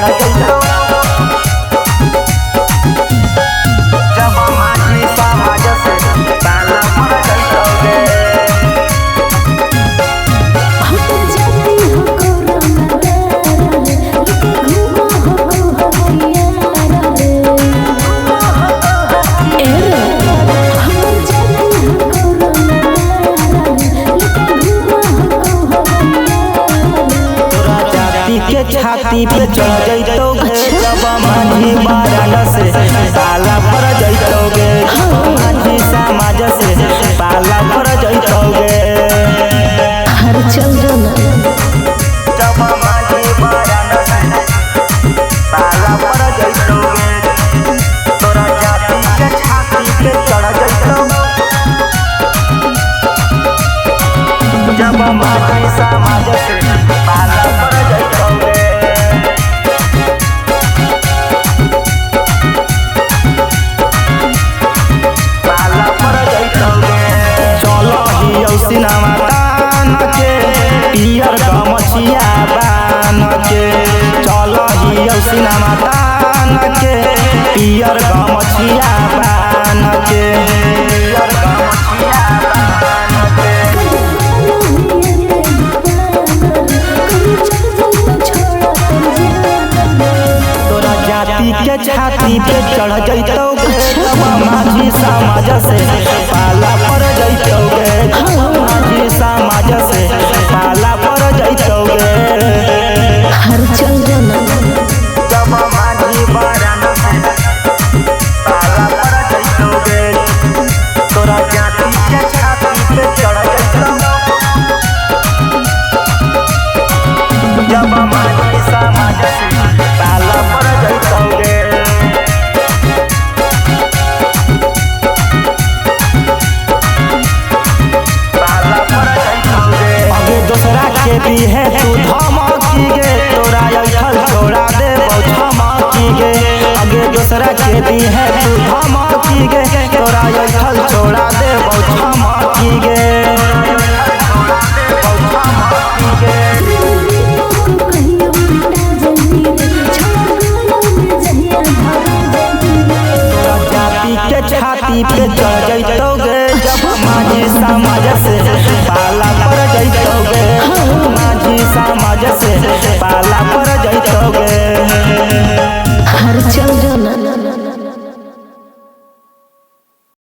चढ़ जइतो जब माझी समाज से पाला पर जइतोगे। के छाती पे चढ़ जइतोगे जब माझी वाराणसी से पाला पर जइतोगे। माझी समाज से पाला पर जइतोगे। हर चल जब माझी वाराणसी पाला पर जइतोगे तोरा जाति के छाती पे चढ़ जइतोगे जब माझी समाज से पाला पर जइतोगे। सिनेमा तान के पियर गमछिया बान के चल हियो सिनेमा तान के पियर गमछिया बान के पियर गमछिया बान के। तोरा जाति के छाती पे चढ़ जइतोगे जब माझी समाज से पाला पर जइतोगे। माझी समाज से पाला पर जइतोगे। हर चल जब माझी वाराणसी पाला पर जइतोगे तोरा जाति के छाती पे चढ़ जइतोगे जब माझी समाज से पाला पर जइतोगे। दूसरा के भी है तू धमकी गे तोरा ऐठल छोड़ा दे धमकी गे। आगे दूसरा के भी है तू धमकी गे तोरा ऐठल छोड़ा दे धमकी गे। तोरा जाति के छाती पे चढ़ जइतोगे जब माझी समाज से पाला पर जइतोगे। माझी समाज से पाला पर जइतोगे। हर